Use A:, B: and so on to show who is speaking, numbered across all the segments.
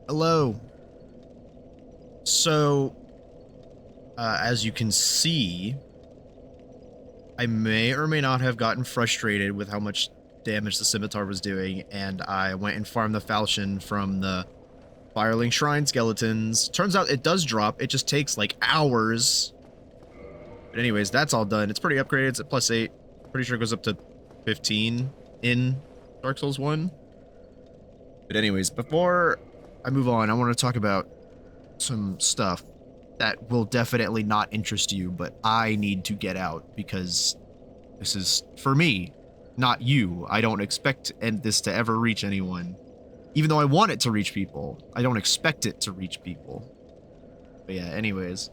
A: Hello. So, as you can see, I may or may not have gotten frustrated with how much damage the scimitar was doing, and I went and farmed the falchion from the Firelink Shrine skeletons. Turns out it does drop, it just takes like hours. But anyways, that's all done. It's pretty upgraded, it's at +8. Pretty sure it goes up to 15 in Dark Souls 1. But anyways, before I move on, I want to talk about some stuff that will definitely not interest you, but I need to get out because this is for me, not you. I don't expect this to ever reach anyone. Even though I want it to reach people, I don't expect it to reach people. But yeah, anyways.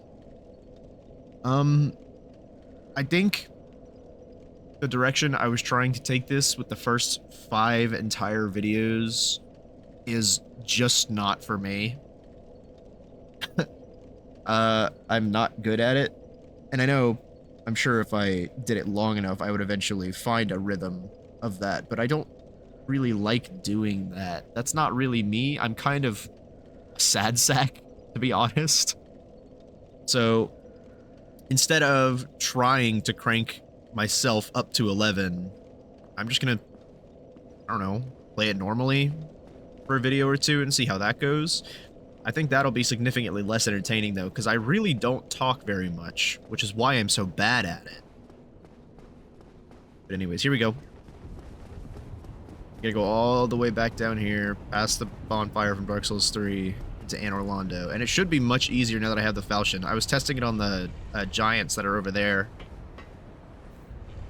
A: I think the direction I was trying to take this with the first 5 entire videos is just not for me. I'm not good at it, and I know, I'm sure if I did it long enough, I would eventually find a rhythm of that, but I don't really like doing that. That's not really me. I'm kind of a sad sack, to be honest. So, instead of trying to crank myself up to 11, I'm just gonna, I don't know, play it normally for a video or two and see how that goes. I think that'll be significantly less entertaining, though, because I really don't talk very much, which is why I'm so bad at it. But anyways, here we go. Gotta go all the way back down here, past the bonfire from Dark Souls 3, into Anor Londo. And it should be much easier now that I have the falchion. I was testing it on the giants that are over there.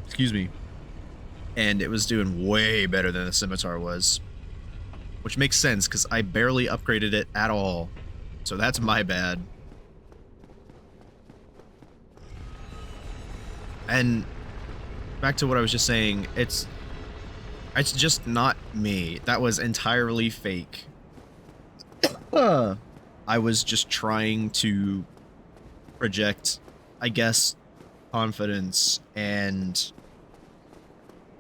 A: Excuse me. And it was doing way better than the scimitar was. Which makes sense, because I barely upgraded it at all. So that's my bad. And back to what I was just saying, it's just not me. That was entirely fake. I was just trying to project, I guess, confidence and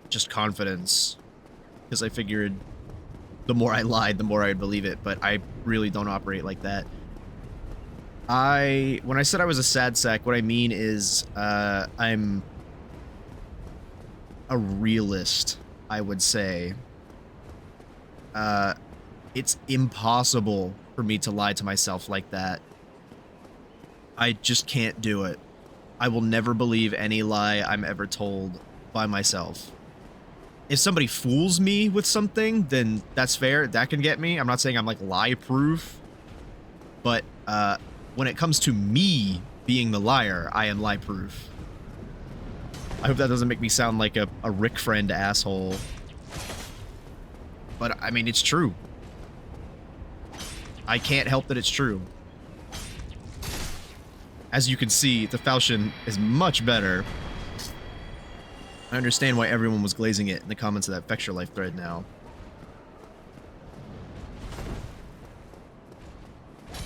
A: just confidence. Because I figured the more I lied, the more I'd believe it, but I really don't operate like that. When I said I was a sad sack, what I mean is, I'm a realist, I would say. It's impossible for me to lie to myself like that. I just can't do it. I will never believe any lie I'm ever told by myself. If somebody fools me with something, then that's fair. That can get me. I'm not saying I'm like lie-proof, but when it comes to me being the liar, I am lie-proof. I hope that doesn't make me sound like a Rick friend asshole. But I mean, it's true. I can't help that it's true. As you can see, the falchion is much better. I understand why everyone was glazing it in the comments of that Vector Life thread now.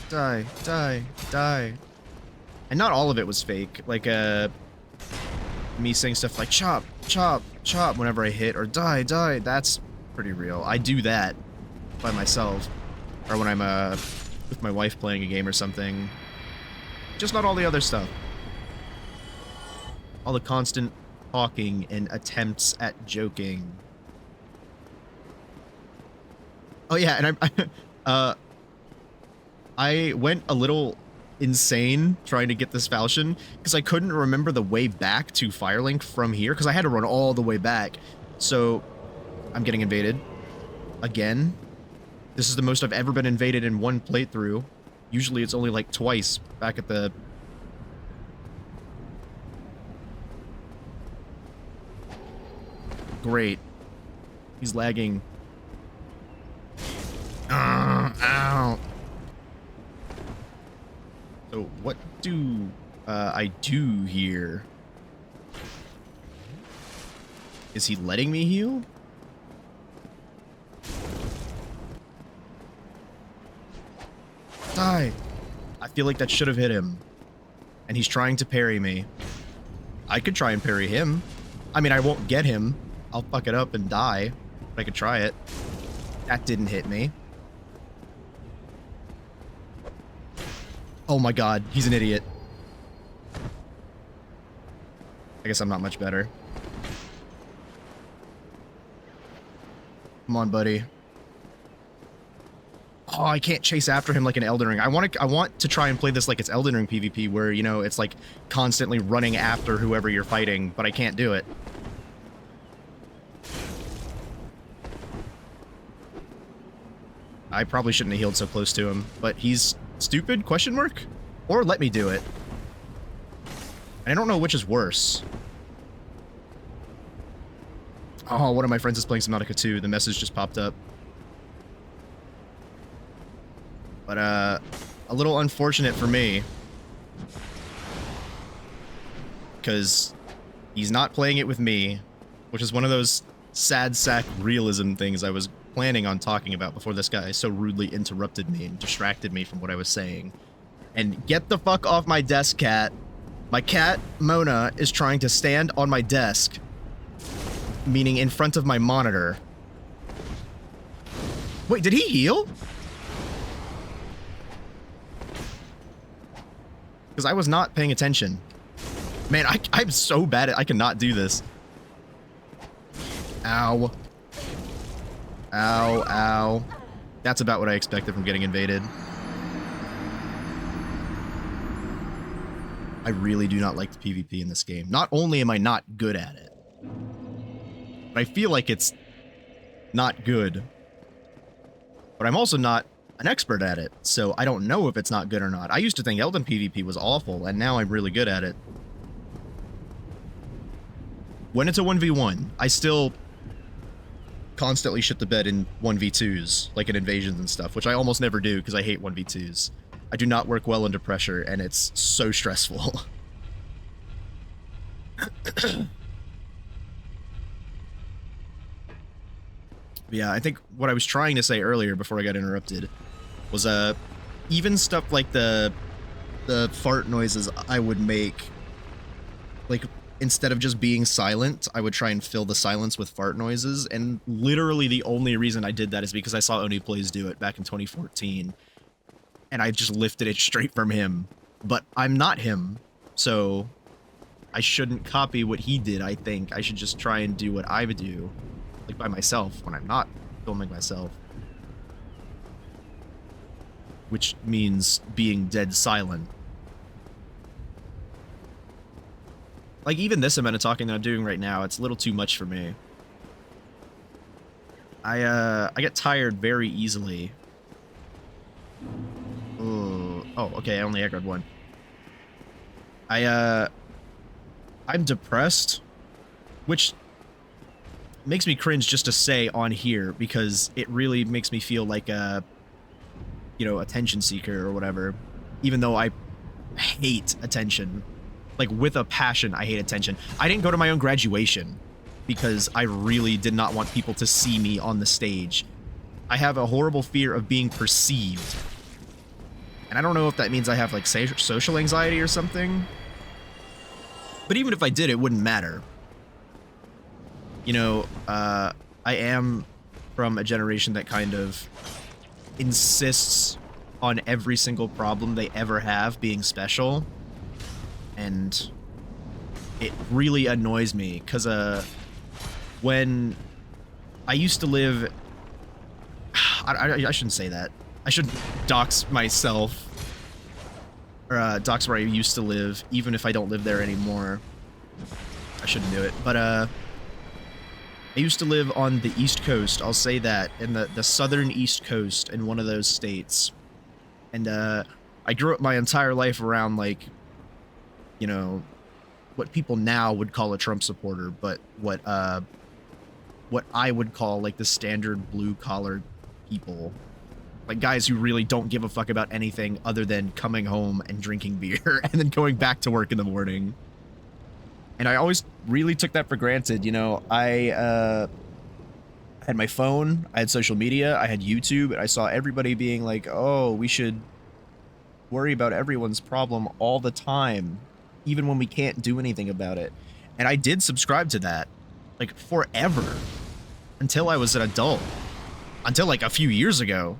A: Die, die, die. And not all of it was fake. Like, me saying stuff like chop, chop, chop whenever I hit, or die, die. That's pretty real. I do that by myself. Or when I'm, with my wife playing a game or something. Just not all the other stuff. All the constant talking and attempts at joking. Oh yeah, and I went a little insane trying to get this falchion because I couldn't remember the way back to Firelink from here because I had to run all the way back. So I'm getting invaded again. This is the most I've ever been invaded in one playthrough. Usually it's only like twice back at the... Great. He's lagging. Ow. So what do I do here? Is he letting me heal? Die. I feel like that should have hit him. And he's trying to parry me. I could try and parry him. I mean, I won't get him. I'll fuck it up and die. But I could try it. That didn't hit me. Oh my god, he's an idiot. I guess I'm not much better. Come on, buddy. Oh, I can't chase after him like an Elden Ring. I want to try and play this like it's Elden Ring PvP, where, you know, it's like constantly running after whoever you're fighting, but I can't do it. I probably shouldn't have healed so close to him, but he's stupid, question mark? Or let me do it. And I don't know which is worse. Oh, one of my friends is playing Subnautica 2. The message just popped up. But, a little unfortunate for me. Because he's not playing it with me, which is one of those sad sack realism things I was planning on talking about before this guy so rudely interrupted me and distracted me from what I was saying. And get the fuck off my desk, cat. My cat, Mona, is trying to stand on my desk, meaning in front of my monitor. Wait, did he heal? Because I was not paying attention. Man, I'm so bad at... I cannot do this. Ow. Ow, ow. That's about what I expected from getting invaded. I really do not like the PvP in this game. Not only am I not good at it, but I feel like it's not good. But I'm also not an expert at it, so I don't know if it's not good or not. I used to think Elden PvP was awful, and now I'm really good at it. When it's a 1v1, I still constantly shit the bed in 1v2s, like in invasions and stuff, which I almost never do because I hate 1v2s. I do not work well under pressure, and it's so stressful. Yeah, I think what I was trying to say earlier before I got interrupted was even stuff like the fart noises I would make, like, instead of just being silent, I would try and fill the silence with fart noises, and literally the only reason I did that is because I saw Oni Plays do it back in 2014, and I just lifted it straight from him. But I'm not him, so I shouldn't copy what he did, I think. I should just try and do what I would do, like by myself, when I'm not filming myself. Which means being dead silent. Like, even this amount of talking that I'm doing right now, it's a little too much for me. I get tired very easily. Ooh. Oh, okay, I only aggroed one. I'm depressed, which makes me cringe just to say on here, because it really makes me feel like a, you know, attention seeker or whatever, even though I hate attention. Like, with a passion, I hate attention. I didn't go to my own graduation because I really did not want people to see me on the stage. I have a horrible fear of being perceived. And I don't know if that means I have, like, social anxiety or something. But even if I did, it wouldn't matter. You know, I am from a generation that kind of insists on every single problem they ever have being special. And it really annoys me, because when I used to live... I shouldn't say that. I shouldn't dox myself, or dox where I used to live, even if I don't live there anymore. I shouldn't do it. But I used to live on the East Coast, I'll say that, in the southern East Coast, in one of those states. And I grew up my entire life around, like, you know, what people now would call a Trump supporter, but what I would call, like, the standard blue-collar people. Like, guys who really don't give a fuck about anything other than coming home and drinking beer and then going back to work in the morning. And I always really took that for granted, you know. I had my phone, I had social media, I had YouTube, and I saw everybody being like, oh, we should worry about everyone's problem all the time, even when we can't do anything about it. And I did subscribe to that, like, forever, until I was an adult, until, like, a few years ago.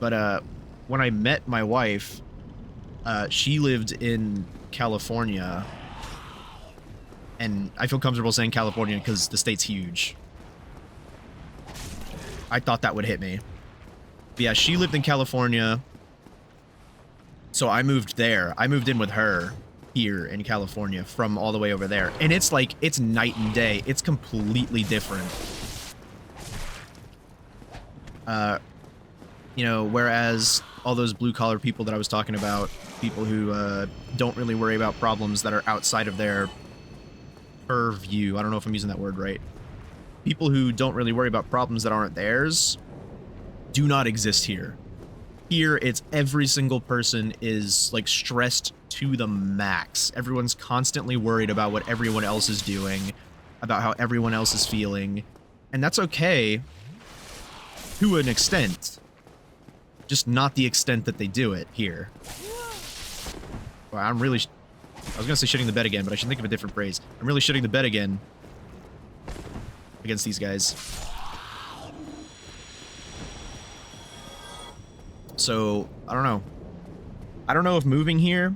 A: But when I met my wife, She lived in California, and I feel comfortable saying California because the state's huge. I thought that would hit me. But yeah, she lived in California, so I moved there. I moved in with her here in California from all the way over there. And it's like, it's night and day. It's completely different. You know, whereas all those blue-collar people that I was talking about, people who don't really worry about problems that are outside of their purview. I don't know if I'm using that word right. People who don't really worry about problems that aren't theirs do not exist here. Here, it's every single person is, like, stressed to the max. Everyone's constantly worried about what everyone else is doing, about how everyone else is feeling, and that's okay to an extent. Just not the extent that they do it here. Well, I'm really... I was gonna say shitting the bed again, but I should think of a different phrase. I'm really shitting the bed again against these guys. So, I don't know. I don't know if moving here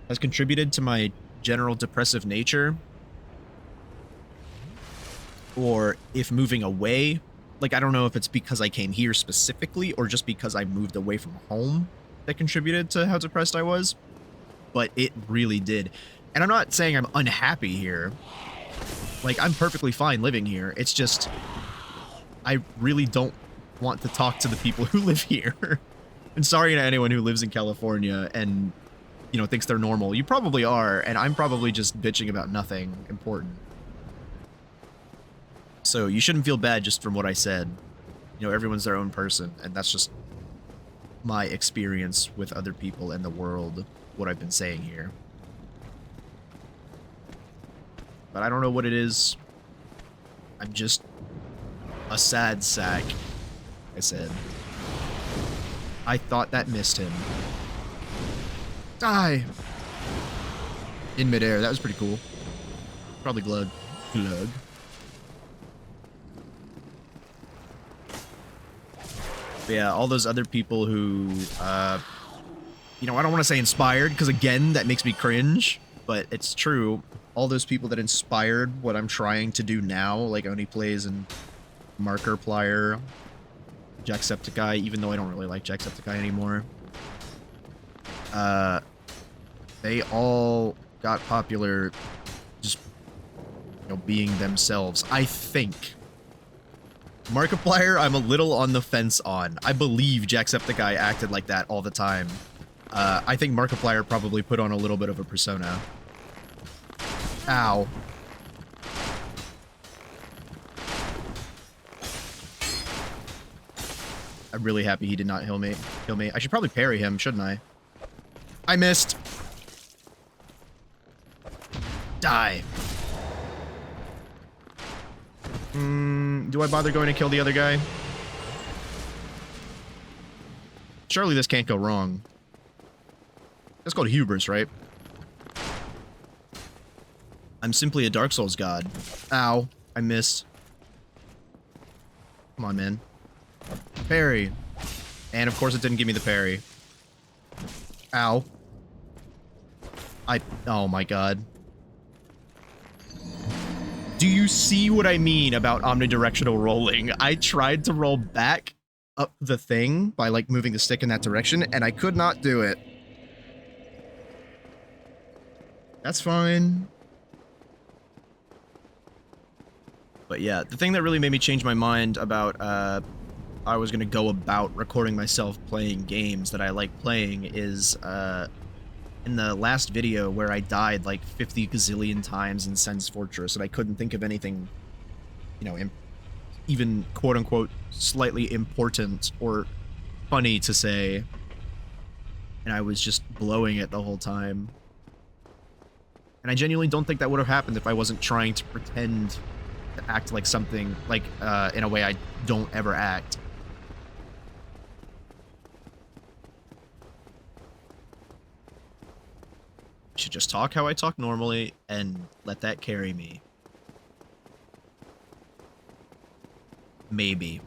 A: has contributed to my general depressive nature, or if moving away, like, I don't know if it's because I came here specifically, or just because I moved away from home that contributed to how depressed I was, but it really did. And I'm not saying I'm unhappy here. Like, I'm perfectly fine living here. It's just, I really don't want to talk to the people who live here. And sorry to anyone who lives in California and, you know, thinks they're normal. You probably are, and I'm probably just bitching about nothing important. So you shouldn't feel bad just from what I said. You know, everyone's their own person, and that's just my experience with other people and the world, what I've been saying here. But I don't know what it is. I'm just a sad sack, like I said. I thought that missed him. Die! In midair, that was pretty cool. Probably glug. Glug. But yeah, all those other people who, you know, I don't want to say inspired, because again, that makes me cringe, but it's true. All those people that inspired what I'm trying to do now, like Oneyplays and Markiplier, Jacksepticeye, even though I don't really like Jacksepticeye anymore. They all got popular just, you know, being themselves, I think. Markiplier, I'm a little on the fence on. I believe Jacksepticeye acted like that all the time. I think Markiplier probably put on a little bit of a persona. Ow. I'm really happy he did not kill me. I should probably parry him, shouldn't I? I missed. Die. Do I bother going to kill the other guy? Surely this can't go wrong. That's called hubris, right? I'm simply a Dark Souls god. Ow. I missed. Come on, man. Parry. And of course it didn't give me the parry. Ow. Oh my god. Do you see what I mean about omnidirectional rolling? I tried to roll back up the thing by, like, moving the stick in that direction, and I could not do it. That's fine. But yeah, the thing that really made me change my mind about, I was gonna go about recording myself playing games that I like playing is, in the last video where I died like 50 gazillion times in Sen's Fortress and I couldn't think of anything, you know, even quote-unquote slightly important or funny to say, and I was just blowing it the whole time. And I genuinely don't think that would have happened if I wasn't trying to pretend to act like something, like, in a way I don't ever act. I should just talk how I talk normally and let that carry me. Maybe.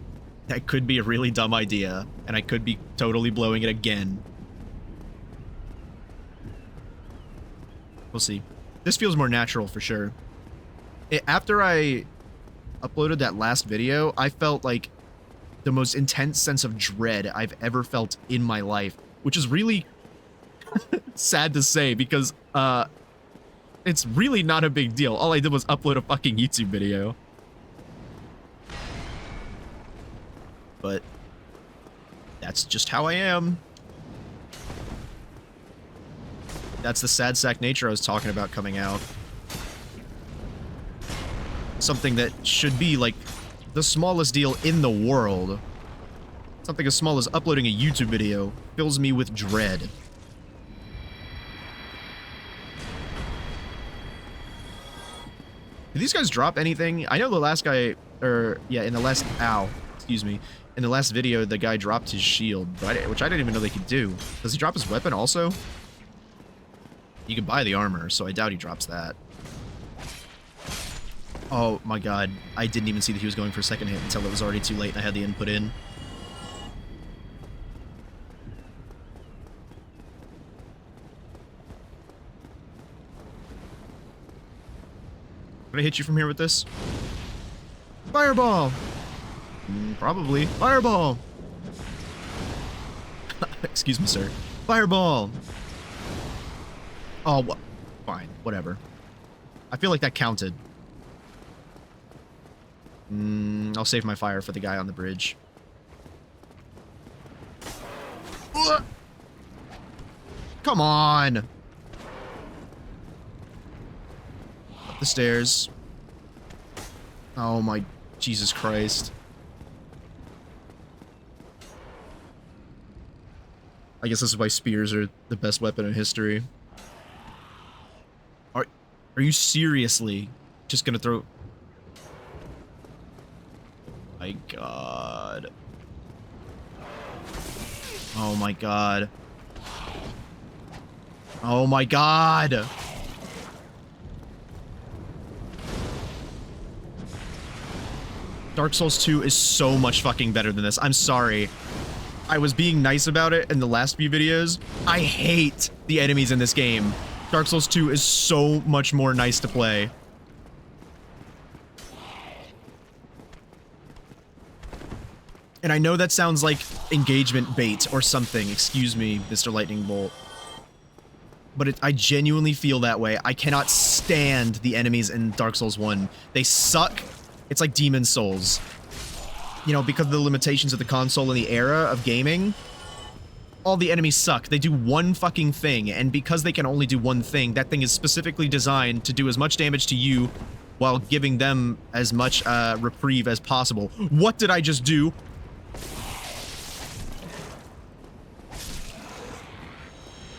A: That could be a really dumb idea, and I could be totally blowing it again. We'll see. This feels more natural for sure. After I uploaded that last video, I felt like the most intense sense of dread I've ever felt in my life, which is really sad to say because it's really not a big deal. All I did was upload a fucking YouTube video. But that's just how I am. That's the sad sack nature I was talking about coming out. Something that should be like the smallest deal in the world. Something as small as uploading a YouTube video fills me with dread. Did these guys drop anything? I know the last guy, in the last, excuse me. In the last video, the guy dropped his shield, which I didn't even know they could do. Does he drop his weapon also? You can buy the armor, so I doubt he drops that. Oh my god, I didn't even see that he was going for a second hit until it was already too late and I had the input in. Can I hit you from here with this? Fireball! Probably. Fireball! Excuse me, sir. Fireball! Oh, fine. Whatever. I feel like that counted. I'll save my fire for the guy on the bridge. Come on! Up the stairs. Oh my Jesus Christ. I guess this is why spears are the best weapon in history. Are you seriously just gonna throw... My god. Oh my god. Oh my god! Dark Souls 2 is so much fucking better than this. I'm sorry. I was being nice about it in the last few videos. I hate the enemies in this game. Dark Souls 2 is so much more nice to play. And I know that sounds like engagement bait or something. Excuse me, Mr. Lightning Bolt. But I genuinely feel that way. I cannot stand the enemies in Dark Souls 1. They suck. It's like Demon Souls. You know, because of the limitations of the console and the era of gaming, all the enemies suck. They do one fucking thing, and because they can only do one thing, that thing is specifically designed to do as much damage to you while giving them as much reprieve as possible. What did I just do?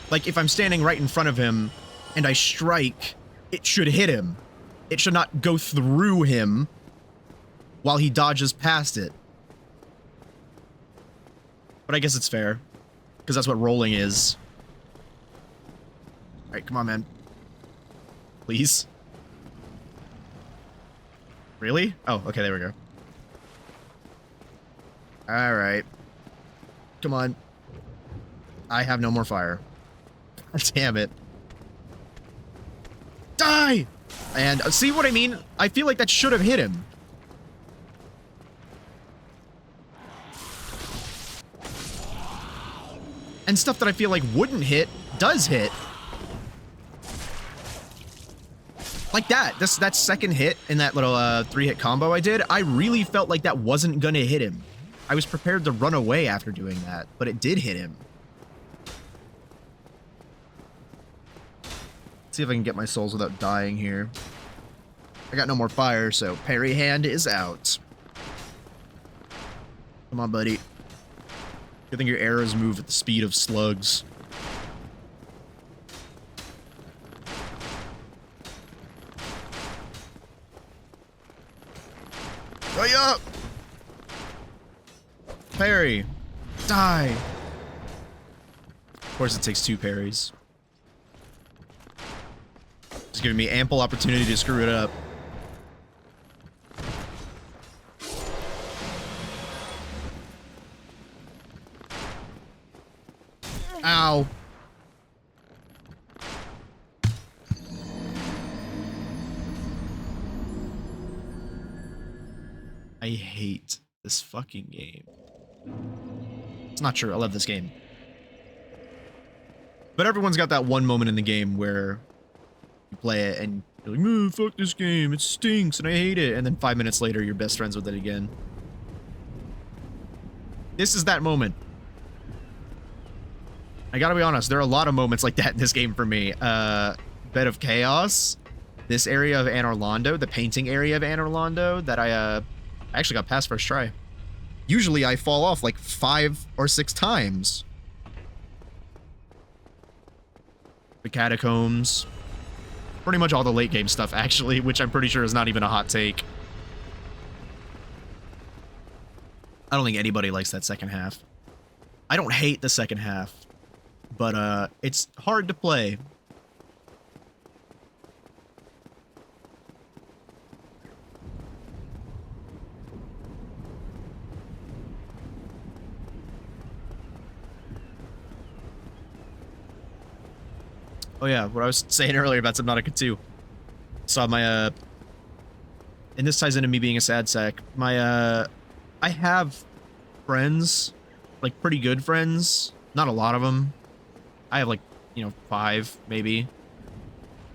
A: Like, if I'm standing right in front of him and I strike, it should hit him. It should not go through him while he dodges past it. But I guess it's fair, because that's what rolling is. Alright, come on, man. Please? Really? Oh, okay, there we go. Alright. Come on. I have no more fire. Damn it. Die! And see what I mean? I feel like that should have hit him. And stuff that I feel like wouldn't hit, does hit. Like that. That second hit in that little 3-hit combo I did, I really felt like that wasn't gonna hit him. I was prepared to run away after doing that, but it did hit him. Let's see if I can get my souls without dying here. I got no more fire, so parry hand is out. Come on, buddy. Good thing your arrows move at the speed of slugs. Hurry up! Parry. Die. Of course it takes 2 parries. Just giving me ample opportunity to screw it up. Ow. I hate this fucking game. It's not true. I love this game. But everyone's got that one moment in the game where you play it and you're like, fuck this game. It stinks and I hate it. And then 5 minutes later, you're best friends with it again. This is that moment. I gotta be honest, there are a lot of moments like that in this game for me. Bed of Chaos, this area of Anor Londo, the painting area of Anor Londo that I actually got past first try. Usually I fall off like 5 or 6 times. The Catacombs. Pretty much all the late game stuff, actually, which I'm pretty sure is not even a hot take. I don't think anybody likes that second half. I don't hate the second half, but it's hard to play. Oh yeah, what I was saying earlier about Subnautica 2. Saw my, and this ties into me being a sad sack. My, I have friends, like pretty good friends, not a lot of them. I have like, you know, 5 maybe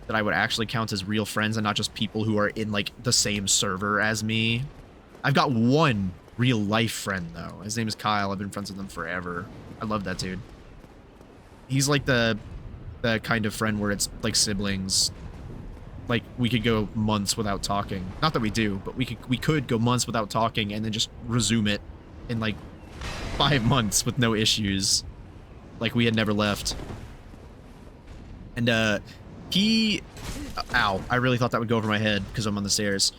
A: that I would actually count as real friends and not just people who are in like the same server as me. I've got one real life friend though. His name is Kyle. I've been friends with him forever. I love that dude. He's like the kind of friend where it's like siblings. Like we could go months without talking. Not that we do, but we could go months without talking and then just resume it in like 5 months with no issues. Like we had never left. And he, ow, I really thought that would go over my head because I'm on the stairs.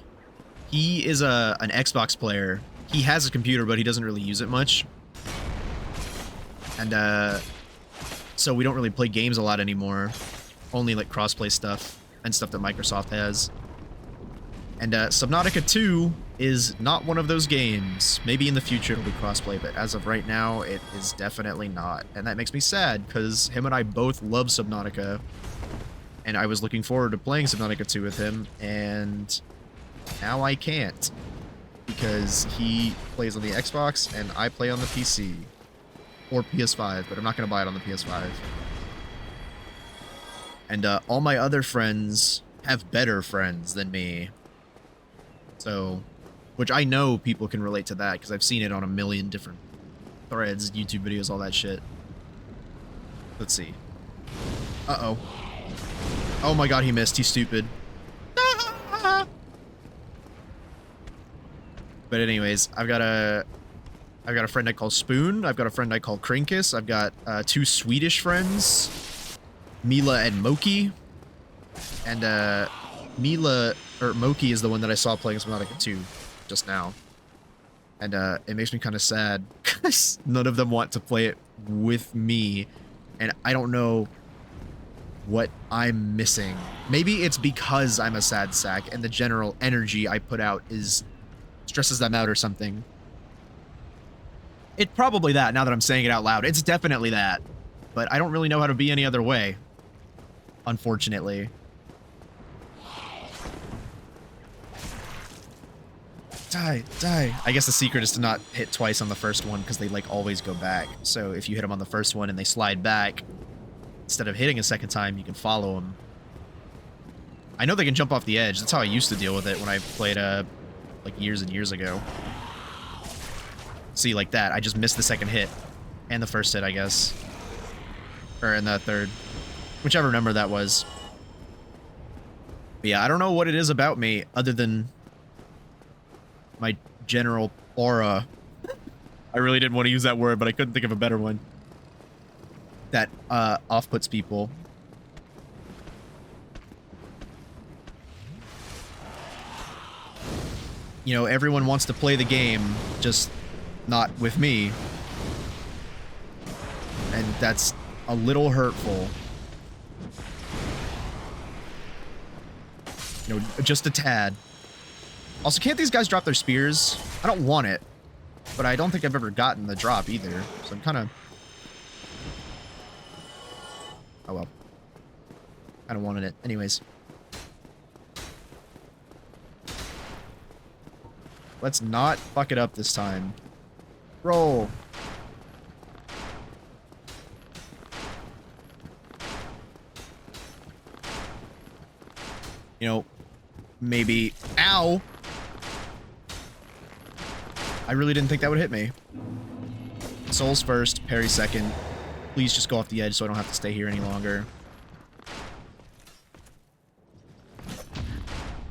A: He is an Xbox player. He has a computer, but he doesn't really use it much. And so we don't really play games a lot anymore. Only like crossplay stuff and stuff that Microsoft has. And Subnautica 2 is not one of those games. Maybe in the future it'll be crossplay, but as of right now, it is definitely not. And that makes me sad, because him and I both love Subnautica. And I was looking forward to playing Subnautica 2 with him, and now I can't. Because he plays on the Xbox, and I play on the PC. Or PS5, but I'm not going to buy it on the PS5. And all my other friends have better friends than me. So, which I know people can relate to that, because I've seen it on a million different threads, YouTube videos, all that shit. Let's see. Uh-oh. Oh my god, he missed. He's stupid. But anyways, I've got a friend I call Spoon. I've got a friend I call Krinkus. I've got 2 Swedish friends, Mila and Moki. And Moki is the one that I saw playing Subnautica 2 just now. And it makes me kind of sad because none of them want to play it with me. And I don't know what I'm missing. Maybe it's because I'm a sad sack and the general energy I put out stresses them out or something. It's probably that, now that I'm saying it out loud. It's definitely that. But I don't really know how to be any other way. Unfortunately. Die, die. I guess the secret is to not hit twice on the first one, because they, like, always go back. So if you hit them on the first one and they slide back, instead of hitting a second time, you can follow them. I know they can jump off the edge. That's how I used to deal with it when I played, like, years and years ago. See, like that. I just missed the second hit. And the first hit, I guess. Or in the third. Whichever number that was. But yeah, I don't know what it is about me, other than my general aura. I really didn't want to use that word, but I couldn't think of a better one. That, off-puts people. You know, everyone wants to play the game, just not with me. And that's a little hurtful. You know, just a tad. Also, can't these guys drop their spears? I don't want it, but I don't think I've ever gotten the drop either, so I'm kind of... Oh well. I don't wanted it. Anyways. Let's not fuck it up this time. Roll. You know, maybe... Ow! I really didn't think that would hit me. Souls first, parry second. Please just go off the edge so I don't have to stay here any longer.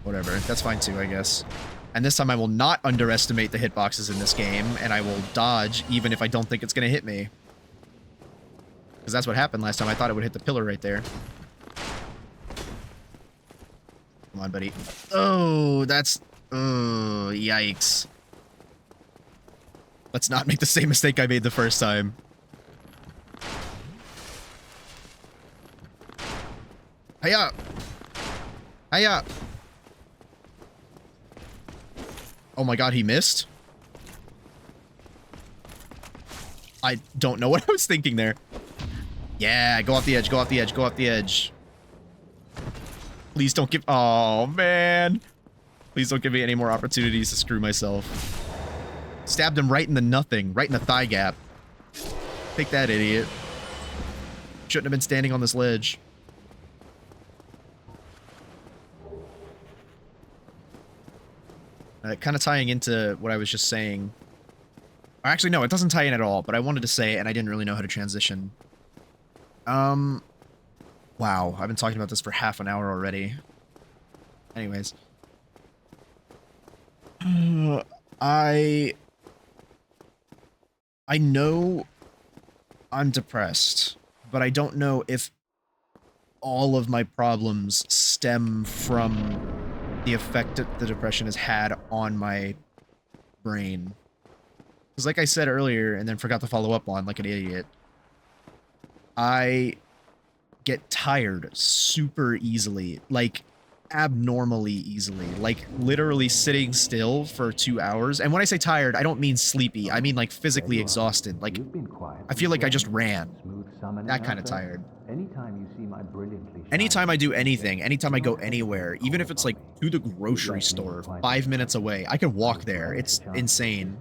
A: Whatever, that's fine too, I guess. And this time I will not underestimate the hitboxes in this game, and I will dodge even if I don't think it's gonna hit me. Because that's what happened last time. I thought it would hit the pillar right there. Come on, buddy. Oh, that's... Oh, yikes. Let's not make the same mistake I made the first time. Hiya! Hiya! Oh my god, he missed? I don't know what I was thinking there. Yeah, go off the edge, go off the edge, go off the edge. Please don't give... Oh, man. Please don't give me any more opportunities to screw myself. Stabbed him right in the nothing, right in the thigh gap. Take that, idiot. Shouldn't have been standing on this ledge. Kind of tying into what I was just saying. Actually, no, it doesn't tie in at all, but I wanted to say it, and I didn't really know how to transition. Wow, I've been talking about this for half an hour already. Anyways. I know I'm depressed, but I don't know if all of my problems stem from the effect that the depression has had on my brain. Because like I said earlier, and then forgot to follow up on like an idiot, I get tired super easily, like abnormally easily, like literally sitting still for 2 hours. And when I say tired, I don't mean sleepy. I mean like physically exhausted. Like I feel like I just ran. That kind of tired. Anytime I do anything, anytime I go anywhere, even if it's like to the grocery store 5 minutes away, I can walk there. It's insane.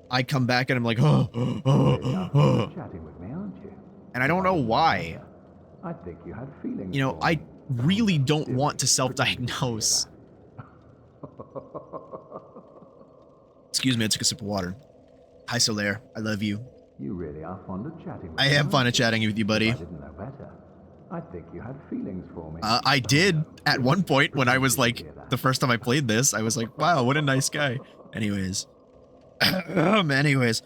A: I come back and I'm like, oh. And I don't know why. You know, I really don't want to self-diagnose. Excuse me, I took a sip of water. Hi, Solaire. I love you.
B: You really are fond of chatting with me.
A: I am fond of chatting with you, buddy.
B: I didn't know better. I think you had feelings for me.
A: I did at one point when I was like, the first time I played this, I was like, wow, what a nice guy. Anyways. Anyways.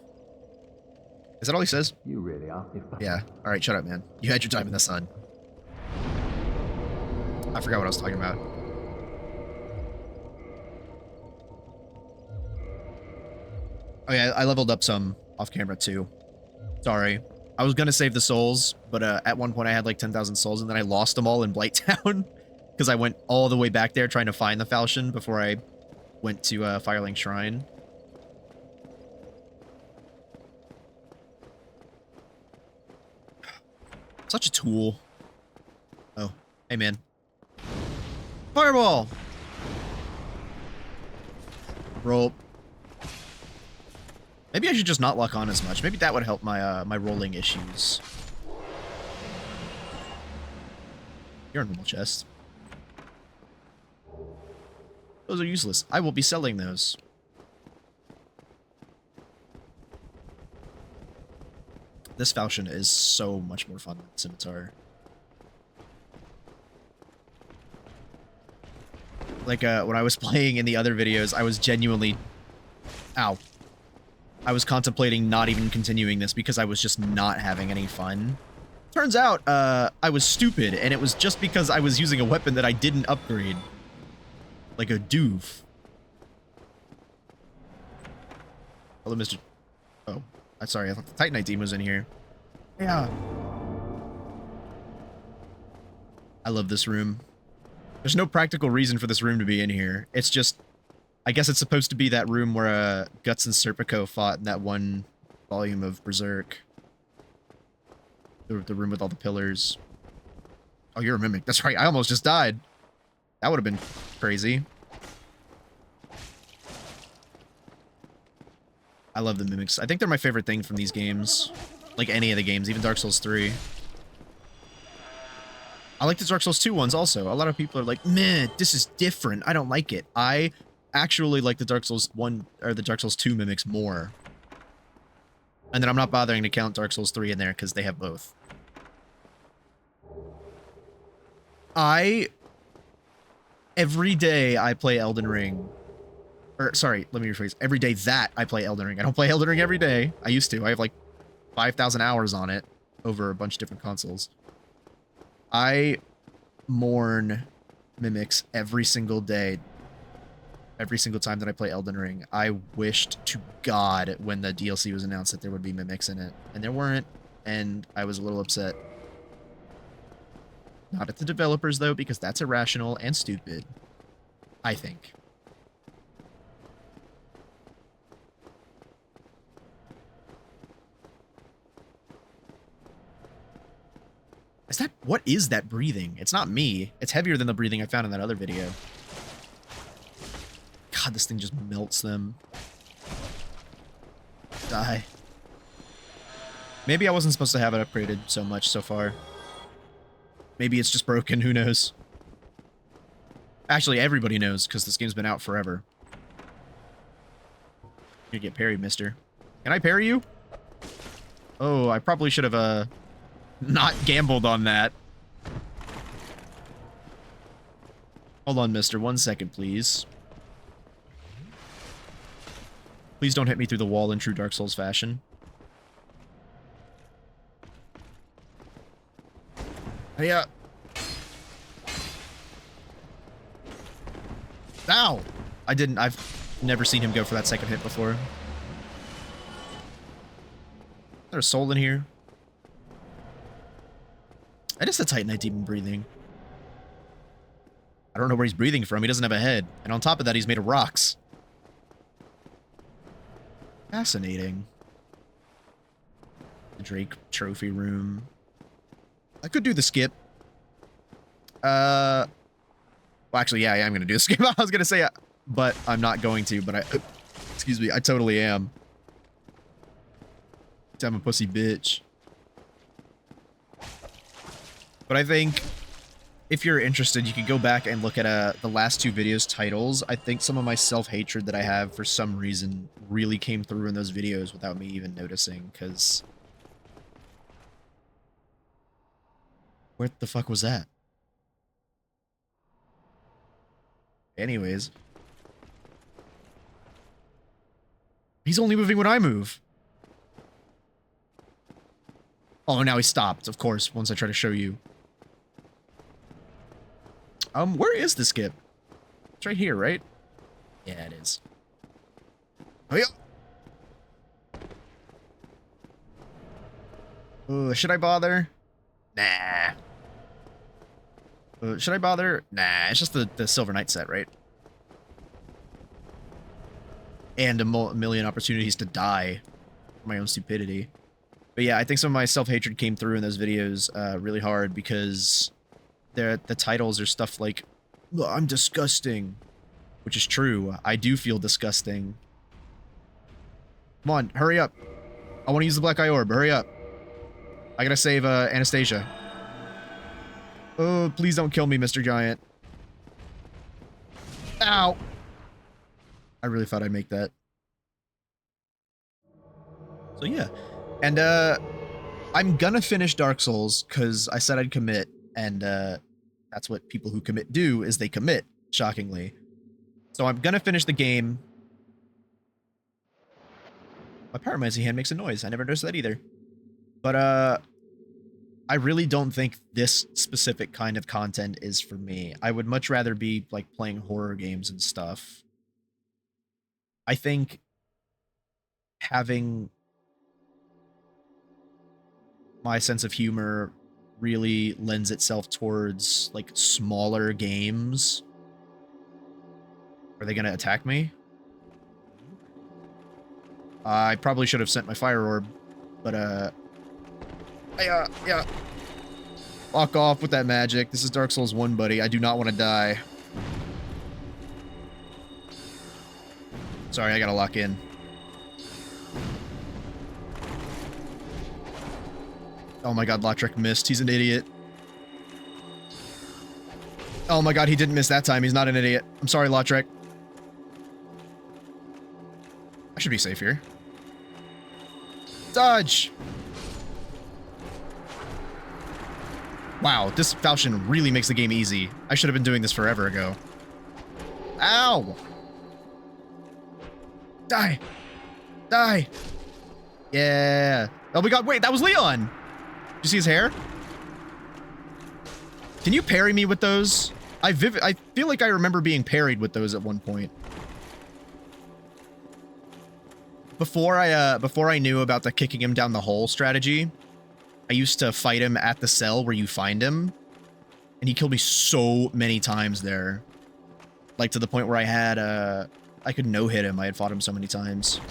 A: Is that all he says?
B: You really are.
A: Yeah. All right, shut up, man. You had your time in the sun. I forgot what I was talking about. Oh yeah, I leveled up some off camera too. Sorry. I was gonna save the souls, but at one point I had like 10,000 souls and then I lost them all in Blighttown because I went all the way back there trying to find the falchion before I went to Firelink Shrine. Such a tool. Oh, hey man. Fireball! Roll. Maybe I should just not lock on as much. Maybe that would help my my rolling issues. You're a normal chest. Those are useless. I will be selling those. This falchion is so much more fun than Scimitar. Like, when I was playing in the other videos, I was genuinely... Ow. I was contemplating not even continuing this because I was just not having any fun. Turns out, I was stupid, and it was just because I was using a weapon that I didn't upgrade. Like a doof. Hello, Mr... Oh. I'm sorry, I thought the Titanite Demon was in here. Yeah. I love this room. There's no practical reason for this room to be in here. It's just... I guess it's supposed to be that room where Guts and Serpico fought in that one volume of Berserk. The room with all the pillars. Oh, you're a mimic. That's right, I almost just died. That would have been crazy. I love the mimics. I think they're my favorite thing from these games. Like any of the games, even Dark Souls 3. I like the Dark Souls 2 ones also. A lot of people are like, man, this is different. I don't like it. I actually like the Dark Souls 1 or the Dark Souls 2 mimics more. And then I'm not bothering to count Dark Souls 3 in there because they have both. Every day I play Elden Ring. Or, sorry, let me rephrase. Every day that I play Elden Ring. I don't play Elden Ring every day. I used to. I have like 5,000 hours on it over a bunch of different consoles. I mourn mimics every single day. Every single time that I play Elden Ring. I wished to God when the DLC was announced that there would be mimics in it. And there weren't. And I was a little upset. Not at the developers, though, because that's irrational and stupid. I think. What is that breathing? It's not me. It's heavier than the breathing I found in that other video. God, this thing just melts them. Die. Maybe I wasn't supposed to have it upgraded so much so far. Maybe it's just broken, who knows? Actually, everybody knows, because this game's been out forever. You get parried, mister. Can I parry you? Oh, I probably should have, not gambled on that. Hold on, mister. 1 second, please. Please don't hit me through the wall in true Dark Souls fashion. Hey, Ow! I've never seen him go for that second hit before. There's a soul in here. That is the Titanite demon breathing. I don't know where he's breathing from. He doesn't have a head. And on top of that, he's made of rocks. Fascinating. The Drake trophy room. I could do the skip. Well, actually, yeah, I am going to do the skip. I was going to say, but I'm not going to, but excuse me, I totally am. I'm a pussy bitch. But I think if you're interested, you can go back and look at the last two videos' titles. I think some of my self-hatred that I have for some reason really came through in those videos without me even noticing, because... Where the fuck was that? Anyways. He's only moving when I move. Oh, now he stopped, of course, once I try to show you. Where is the skip? It's right here, right? Yeah, it is. Oh, yeah. Should I bother? Nah. Should I bother? Nah, it's just the Silver Knight set, right? And a million opportunities to die for my own stupidity. But yeah, I think some of my self-hatred came through in those videos really hard because the titles are stuff like, I'm disgusting, which is true. I do feel disgusting. Come on, hurry up. I want to use the Black Eye Orb. Hurry up. I gotta save Anastasia. Oh, please don't kill me, Mr. Giant. Ow! I really thought I'd make that. So yeah. And, I'm gonna finish Dark Souls, because I said I'd commit, and, that's what people who commit do, is they commit, shockingly. So I'm gonna finish the game. My pyromancy hand makes a noise. I never noticed that either. But, I really don't think this specific kind of content is for me. I would much rather be, like, playing horror games and stuff. I think having my sense of humor really lends itself towards, like, smaller games. Are they gonna attack me? I probably should have sent my fire orb, but, yeah. Fuck off with that magic. This is Dark Souls 1, buddy. I do not want to die. Sorry, I gotta lock in. Oh my god, Lautrec missed. He's an idiot. Oh my god, he didn't miss that time. He's not an idiot. I'm sorry, Lautrec. I should be safe here. Dodge! Wow, this falchion really makes the game easy. I should have been doing this forever ago. Ow! Die! Die! Yeah. Oh my god, wait, that was Leon! Did you see his hair? Can you parry me with those? I feel like I remember being parried with those at one point. Before I knew about the kicking him down the hole strategy, I used to fight him at the cell where you find him, and he killed me so many times there. Like, to the point where I had, I could no-hit him. I had fought him so many times.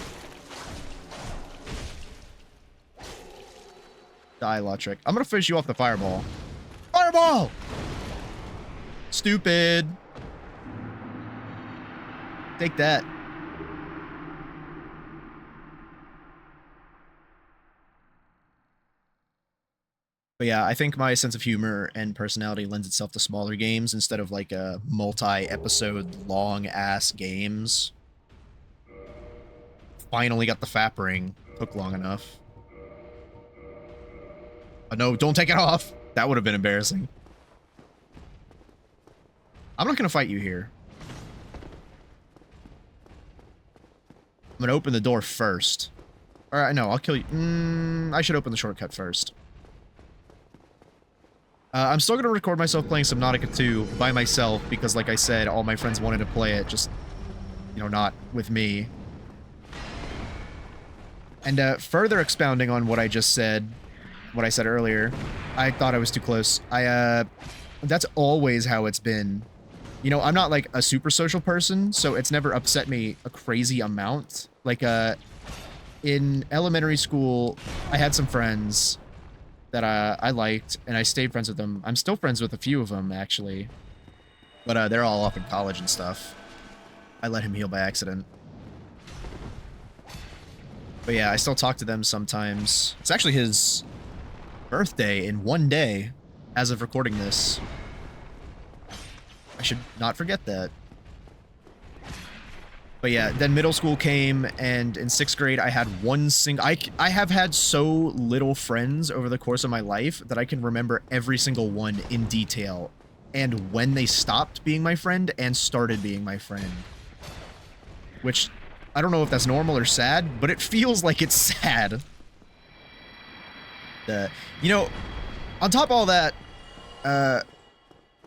A: Die, Lautrec. I'm gonna finish you off the fireball. Fireball! Stupid. Take that. But yeah, I think my sense of humor and personality lends itself to smaller games instead of like multi-episode long-ass games. Finally got the FAP ring. Took long enough. Oh, no, don't take it off! That would have been embarrassing. I'm not gonna fight you here. I'm gonna open the door first. Alright, no, I'll kill you. I should open the shortcut first. I'm still gonna record myself playing Subnautica 2 by myself because, like I said, all my friends wanted to play it, just, you know, not with me. And further expounding on what I just said, what I said earlier, I thought I was too close. That's always how it's been. You know, I'm not like a super social person, so it's never upset me a crazy amount. Like, in elementary school, I had some friends that I liked, and I stayed friends with them. I'm still friends with a few of them, actually. But they're all off in college and stuff. I let him heal by accident. But yeah, I still talk to them sometimes. It's actually his birthday in one day, as of recording this. I should not forget that. But yeah, then middle school came, and in 6th grade, I had one single... I have had so little friends over the course of my life that I can remember every single one in detail, and when they stopped being my friend and started being my friend. Which, I don't know if that's normal or sad, but it feels like it's sad. You know, on top of all that,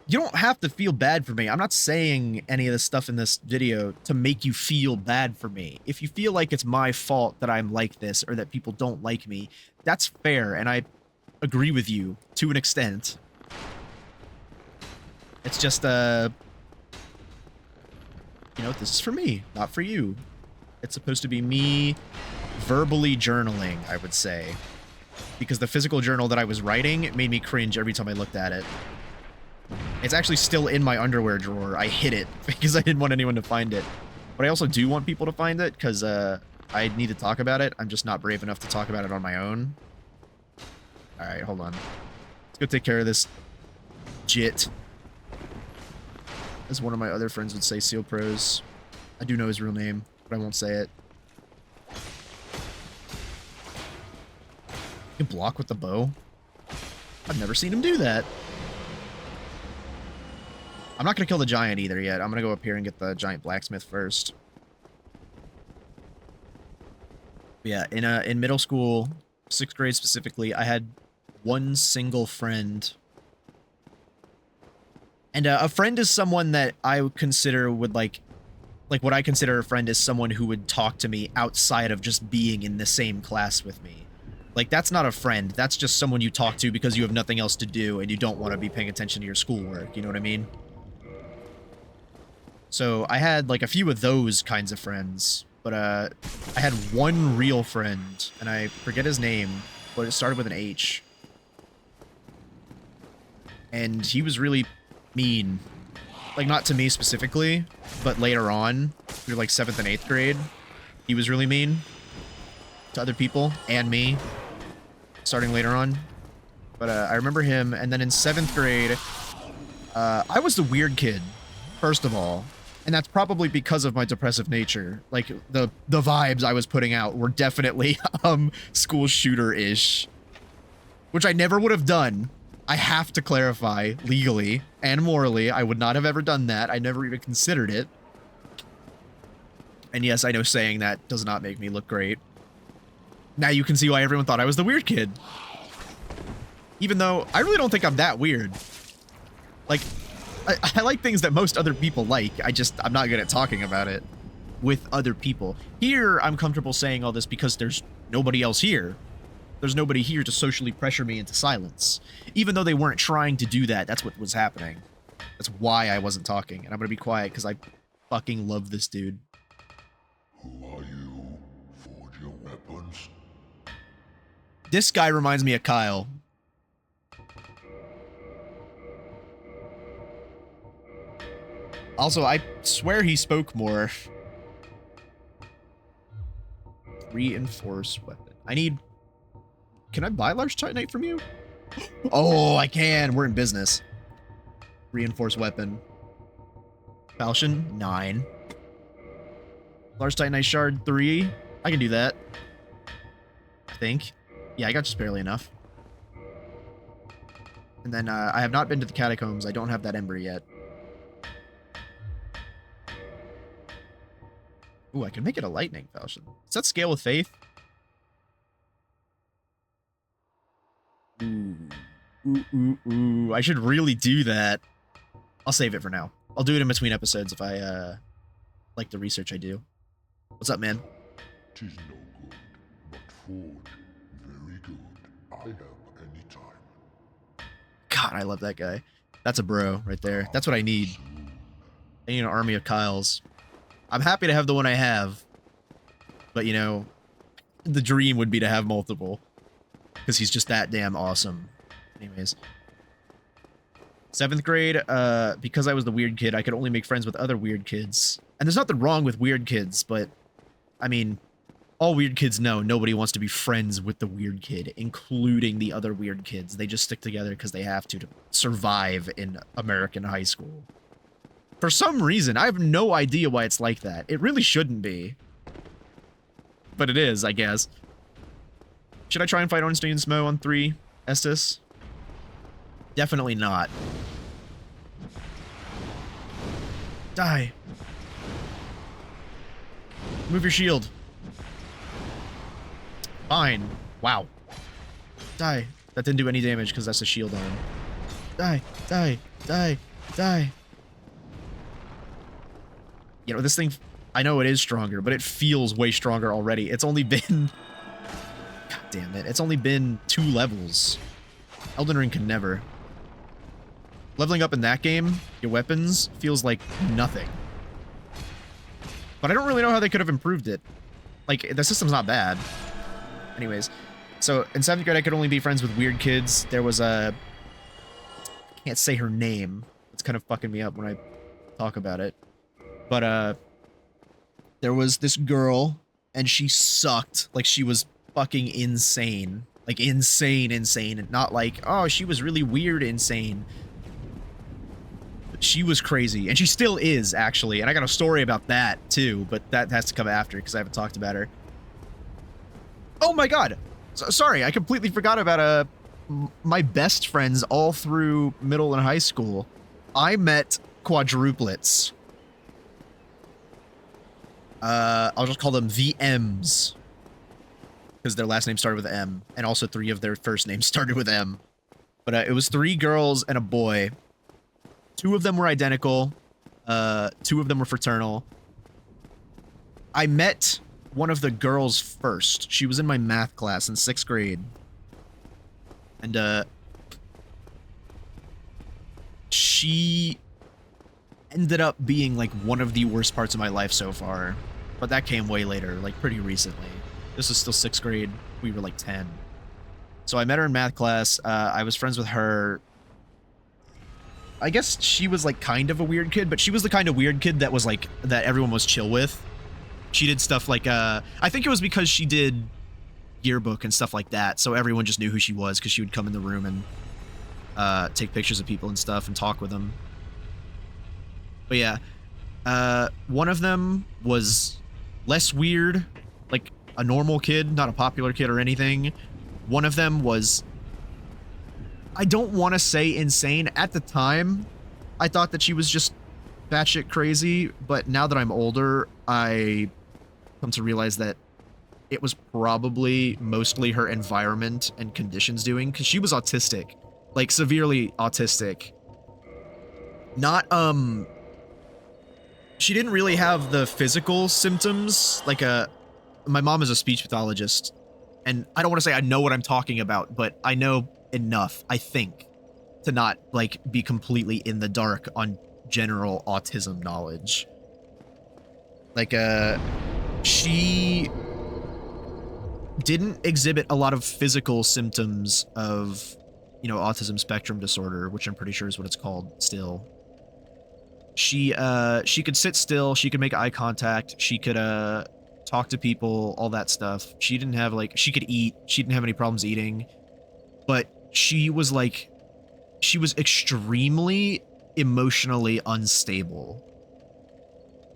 A: you don't have to feel bad for me. I'm not saying any of this stuff in this video to make you feel bad for me. If you feel like it's my fault that I'm like this or that people don't like me, that's fair, and I agree with you to an extent. It's just, you know, this is for me, not for you. It's supposed to be me verbally journaling, I would say. Because the physical journal that I was writing made me cringe every time I looked at it. It's actually still in my underwear drawer. I hid it because I didn't want anyone to find it. But I also do want people to find it because I need to talk about it. I'm just not brave enough to talk about it on my own. Alright, hold on. Let's go take care of this jit. As one of my other friends would say, Seal Pros. I do know his real name, but I won't say it. You can block with the bow? I've never seen him do that. I'm not going to kill the giant either yet. I'm going to go up here and get the giant blacksmith first. Yeah, in middle school, 6th grade specifically, I had one single friend. And a friend is someone that I would consider would like what I consider a friend is someone who would talk to me outside of just being in the same class with me. Like, that's not a friend. That's just someone you talk to because you have nothing else to do and you don't want to be paying attention to your schoolwork. You know what I mean? So I had like a few of those kinds of friends, but I had one real friend, and I forget his name, but it started with an H. And he was really mean. Like, not to me specifically, but later on, through like 7th and 8th grade, he was really mean to other people and me, starting later on. But I remember him, and then in 7th grade, I was the weird kid, first of all. And that's probably because of my depressive nature. Like, the vibes I was putting out were definitely, school shooter-ish. Which I never would have done. I have to clarify, legally and morally, I would not have ever done that. I never even considered it. And yes, I know saying that does not make me look great. Now you can see why everyone thought I was the weird kid. Even though, I really don't think I'm that weird. Like, I like things that most other people like. I'm not good at talking about it with other people. Here, I'm comfortable saying all this because there's nobody else here. There's nobody here to socially pressure me into silence. Even though they weren't trying to do that, that's what was happening. That's why I wasn't talking. And I'm gonna be quiet because I fucking love this dude.
C: Who are you? Forge your weapons?
A: This guy reminds me of Kyle. Also, I swear he spoke more. Reinforced weapon. Can I buy large titanite from you? Oh, I can. We're in business. Reinforced weapon. Falchion, 9. Large titanite shard, 3. I can do that. I think. Yeah, I got just barely enough. And then I have not been to the catacombs. I don't have that ember yet. Ooh, I can make it a lightning falchion. Does that scale with faith? Ooh. I should really do that. I'll save it for now. I'll do it in between episodes if I like the research I do. What's up, man?
C: 'Tis no good, but forge very good. I help any time.
A: God, I love that guy. That's a bro right there. That's what I need. I need an army of Kyles. I'm happy to have the one I have. But, you know, the dream would be to have multiple. Because he's just that damn awesome. Anyways. 7th grade, because I was the weird kid, I could only make friends with other weird kids. And there's nothing wrong with weird kids, but, I mean, all weird kids know nobody wants to be friends with the weird kid, including the other weird kids. They just stick together because they have to survive in American high school. For some reason, I have no idea why it's like that. It really shouldn't be. But it is, I guess. Should I try and fight Ornstein and Smo on 3, Estes? Definitely not. Die. Move your shield. Fine. Wow. Die. That didn't do any damage because that's a shield on him. Die. Die. Die. Die. You know, this thing, I know it is stronger, but it feels way stronger already. It's only been... God damn it. It's only been 2 levels. Elden Ring can never. Leveling up in that game, your weapons, feels like nothing. But I don't really know how they could have improved it. Like, the system's not bad. Anyways, so in 7th grade, I could only be friends with weird kids. There was a... I can't say her name. It's kind of fucking me up when I talk about it. But, there was this girl, and she sucked. Like, she was fucking insane. Like, insane. And not like, oh, she was really weird insane. But she was crazy. And she still is, actually. And I got a story about that, too. But that has to come after, because I haven't talked about her. Oh my god! Sorry, I completely forgot about, my best friends all through middle and high school. I met QUADRUPLETS. I'll just call them the M's. Because their last name started with M. And also 3 of their first names started with M. But it was 3 girls and a boy. 2 of them were identical. 2 of them were fraternal. I met one of the girls first. She was in my math class in 6th grade. And, she ended up being, like, one of the worst parts of my life so far. But that came way later, like, pretty recently. This was still 6th grade. We were, like, 10. So I met her in math class. I was friends with her. I guess she was, like, kind of a weird kid, but she was the kind of weird kid that was, like, that everyone was chill with. She did stuff like, I think it was because she did yearbook and stuff like that, so everyone just knew who she was because she would come in the room and take pictures of people and stuff and talk with them. But yeah, one of them was less weird, like a normal kid, not a popular kid or anything. One of them was, I don't want to say insane. At the time, I thought that she was just batshit crazy, but now that I'm older, I come to realize that it was probably mostly her environment and conditions doing, because she was autistic, like severely autistic. Not, she didn't really have the physical symptoms, like my mom is a speech pathologist, and I don't want to say I know what I'm talking about, but I know enough, I think, to not, like, be completely in the dark on general autism knowledge. Like, she didn't exhibit a lot of physical symptoms of, you know, autism spectrum disorder, which I'm pretty sure is what it's called still. She could sit still, she could make eye contact, she could, talk to people, all that stuff. She didn't have, like, she could eat, she didn't have any problems eating, but she was, like, she was extremely emotionally unstable.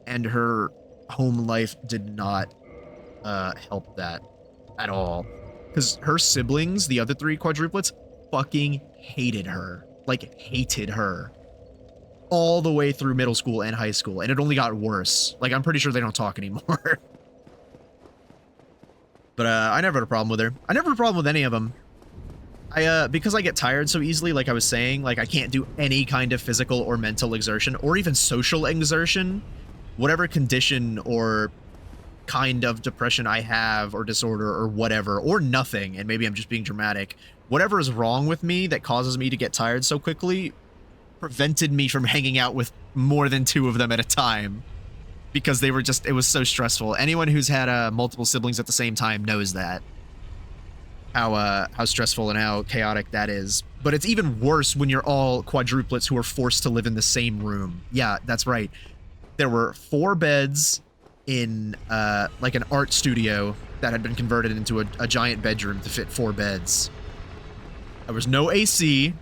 A: And her home life did not, help that at all. Because her siblings, the other 3 quadruplets, fucking hated her. Like, hated her. All the way through middle school and high school, and it only got worse. Like, I'm pretty sure they don't talk anymore. But, I never had a problem with her. I never had a problem with any of them. Because I get tired so easily, like I was saying, like, I can't do any kind of physical or mental exertion, or even social exertion. Whatever condition or kind of depression I have, or disorder, or whatever, or nothing, and maybe I'm just being dramatic, whatever is wrong with me that causes me to get tired so quickly prevented me from hanging out with more than 2 of them at a time, because they were just, it was so stressful. Anyone who's had multiple siblings at the same time knows that. How stressful and how chaotic that is. But it's even worse when you're all quadruplets who are forced to live in the same room. Yeah, that's right. There were 4 beds in, like an art studio that had been converted into a giant bedroom to fit 4 beds. There was no AC.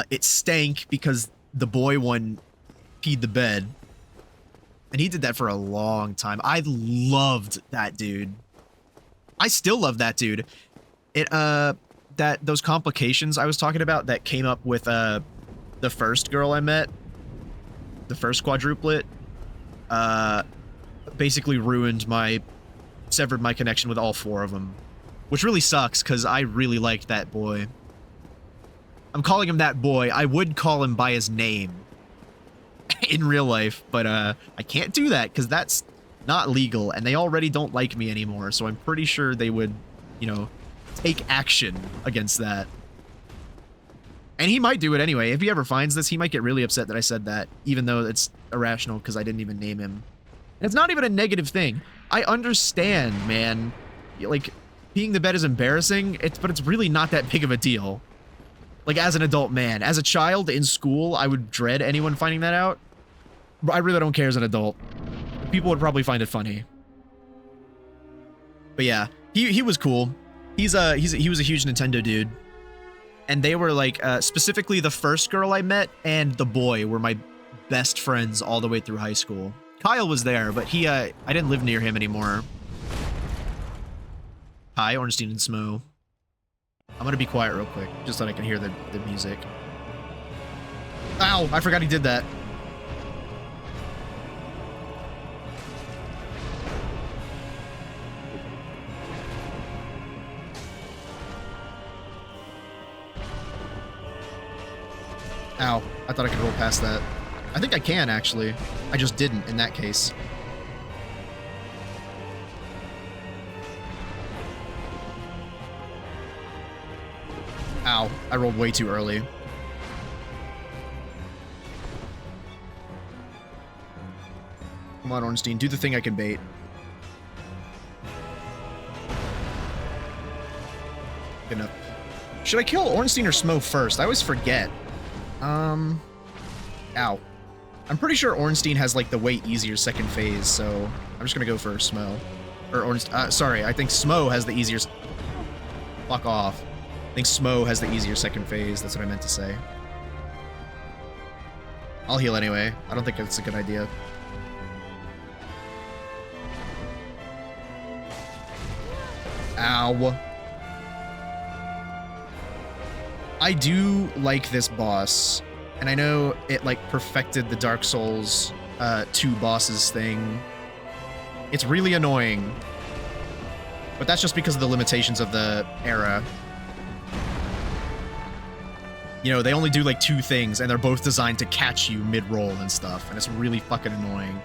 A: It stank because the boy one peed the bed. And he did that for a long time. I loved that dude. I still love that dude. Those complications I was talking about that came up with, the first girl I met, the first quadruplet, basically severed my connection with all 4 of them. Which really sucks, because I really liked that boy. I'm calling him that boy. I would call him by his name in real life, but I can't do that because that's not legal, and they already don't like me anymore, so I'm pretty sure they would, you know, take action against that. And he might do it anyway. If he ever finds this, he might get really upset that I said that, even though it's irrational because I didn't even name him. And it's not even a negative thing. I understand, man. Like, peeing the bed is embarrassing, but it's really not that big of a deal. Like, as an adult man. As a child in school, I would dread anyone finding that out. But I really don't care as an adult. People would probably find it funny. But yeah, he was cool. He was a huge Nintendo dude. And they were like, specifically the first girl I met and the boy were my best friends all the way through high school. Kyle was there, but I didn't live near him anymore. Hi, Ornstein and Smo. I'm gonna be quiet real quick, just so I can hear the music. Ow, I forgot he did that. Ow, I thought I could roll past that. I think I can, actually. I just didn't in that case. Ow, I rolled way too early. Come on, Ornstein, do the thing I can bait. Good enough. Should I kill Ornstein or Smo first? I always forget. Ow. I'm pretty sure Ornstein has, like, the way easier second phase, so I'm just gonna go for Smo. Or Orange, sorry, I think Smo has the easier... Fuck off. I think Smo has the easier second phase. That's what I meant to say. I'll heal anyway. I don't think it's a good idea. Ow. I do like this boss, and I know it like perfected the Dark Souls 2 bosses thing. It's really annoying, but that's just because of the limitations of the era. You know, they only do like 2 things, and they're both designed to catch you mid-roll and stuff, and it's really fucking annoying.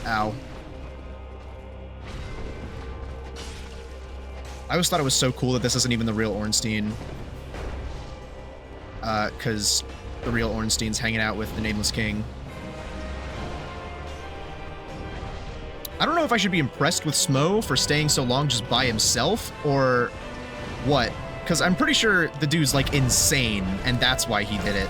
A: Ow. I always thought it was so cool that this isn't even the real Ornstein. Because the real Ornstein's hanging out with the Nameless King. I don't know if I should be impressed with Smo for staying so long just by himself, or what. Because I'm pretty sure the dude's, like, insane, and that's why he did it.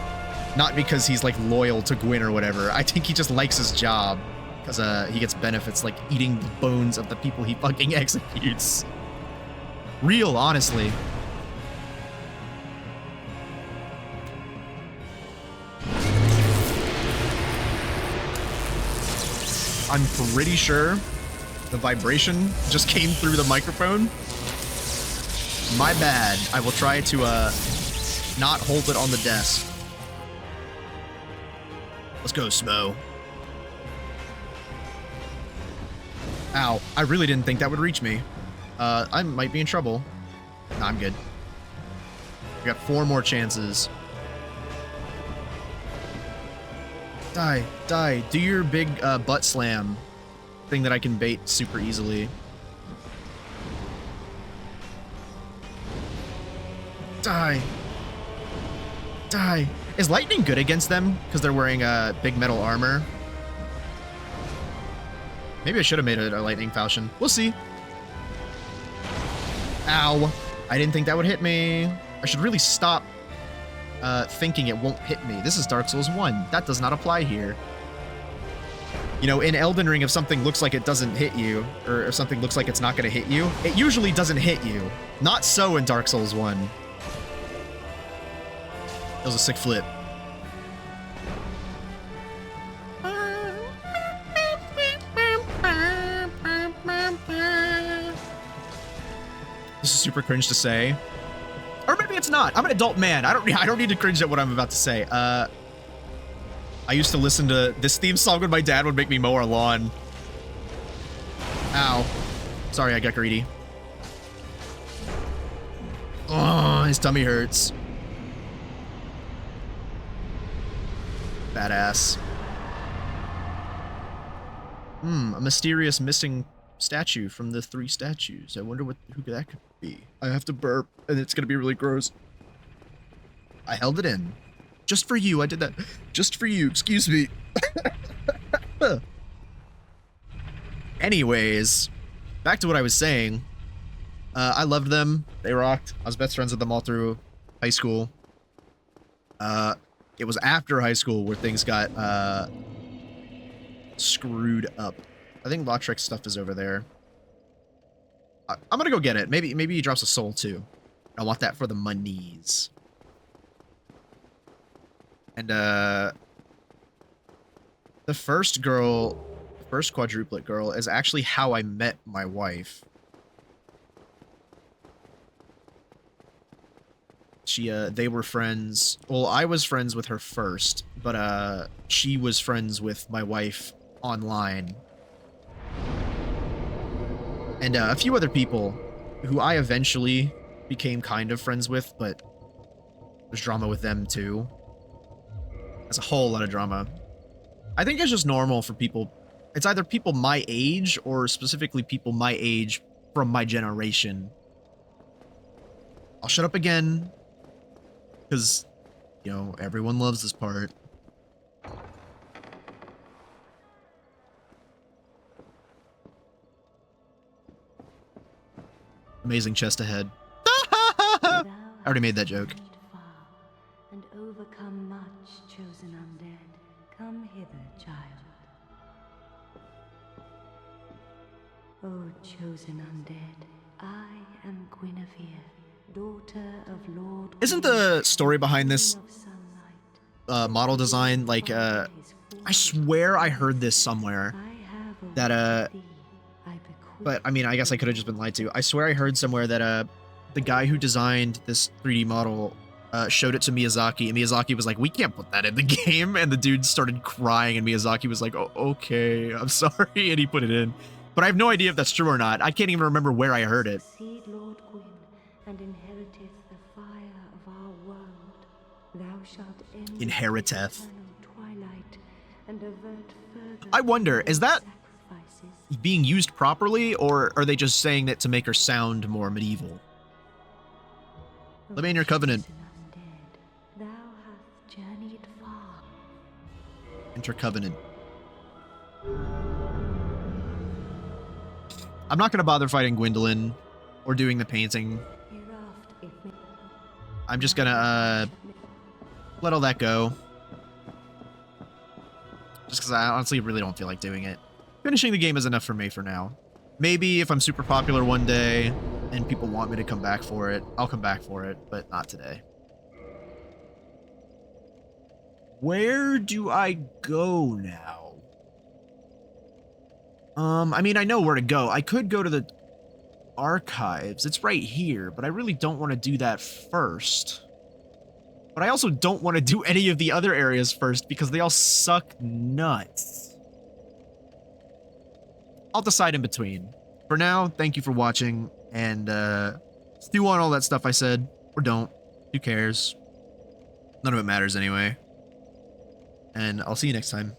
A: Not because he's, like, loyal to Gwyn or whatever. I think he just likes his job. Because he gets benefits like eating the bones of the people he fucking executes. Real, honestly. I'm pretty sure the vibration just came through the microphone. My bad. I will try to not hold it on the desk. Let's go, Smo. Ow, I really didn't think that would reach me. I might be in trouble. Nah, I'm good. We got 4 more chances. Die, die. Do your big butt slam thing that I can bait super easily. Die. Die. Is lightning good against them? Because they're wearing big metal armor? Maybe I should have made it a lightning falchion. We'll see. Ow. I didn't think that would hit me. I should really stop thinking it won't hit me. This is Dark Souls 1. That does not apply here. You know, in Elden Ring, if something looks like it doesn't hit you, or if something looks like it's not going to hit you, it usually doesn't hit you. Not so in Dark Souls 1. That was a sick flip. This is super cringe to say. Or maybe it's not. I'm an adult man. I don't need to cringe at what I'm about to say. I used to listen to this theme song when my dad would make me mow our lawn. Ow. Sorry, I got greedy. Oh, his tummy hurts. Badass. A mysterious missing statue from the 3 statues. I wonder who that could be. I have to burp, and it's gonna be really gross. I held it in. Just for you, I did that. Just for you, excuse me. Anyways, back to what I was saying. I loved them. They rocked. I was best friends with them all through high school. It was after high school where things got screwed up. I think Lautrec's stuff is over there. I'm gonna go get it. Maybe he drops a soul too. I want that for the monies. And the first quadruplet girl is actually how I met my wife. They were friends. Well, I was friends with her first, but she was friends with my wife online. And a few other people who I eventually became kind of friends with, but there's drama with them too. There's a whole lot of drama. I think it's just normal for people. It's either people my age or specifically people my age from my generation. I'll shut up again. Because, you know, everyone loves this part. Amazing chest ahead. I already made that joke.
D: And overcome much, chosen undead. O chosen undead, I am Guinevere, daughter of Lord.
A: Isn't the story behind this
D: Queen of sunlight.
A: model design like I swear I heard this somewhere
D: I have
A: that
D: thee. I bequeath
A: but I mean I guess I could have just been lied to. I swear I heard somewhere that the guy who designed this 3D model showed it to Miyazaki, and Miyazaki was like, "We can't put that in the game," and the dude started crying, and Miyazaki was like, "Oh, okay, I'm sorry," and he put it in. But I have no idea if that's true or not. I can't even remember where I heard it.
D: Succeed Lord Gwyn, and inheriteth the fire of our world. Thou shalt end
A: Inheriteth.
D: the eternal twilight, and avert further
A: I wonder, is that
D: sacrifices.
A: being used properly, or are they just saying that to make her sound more medieval? Let me in your covenant.
D: Chosen undead, thou hast journeyed far.
A: Enter covenant. I'm not going to bother fighting Gwendolyn or doing the painting.
D: Hereafter it may
A: I'm just going to let all that go. Just because I honestly really don't feel like doing it. Finishing the game is enough for me for now. Maybe if I'm super popular one day and people want me to come back for it, I'll come back for it, but not today. Where do I go now? I mean, I know where to go. I could go to the archives. It's right here, but I really don't want to do that first. But I also don't want to do any of the other areas first because they all suck nuts. I'll decide in between. For now, thank you for watching, and stew on all that stuff I said, or don't. Who cares? None of it matters anyway. And I'll see you next time.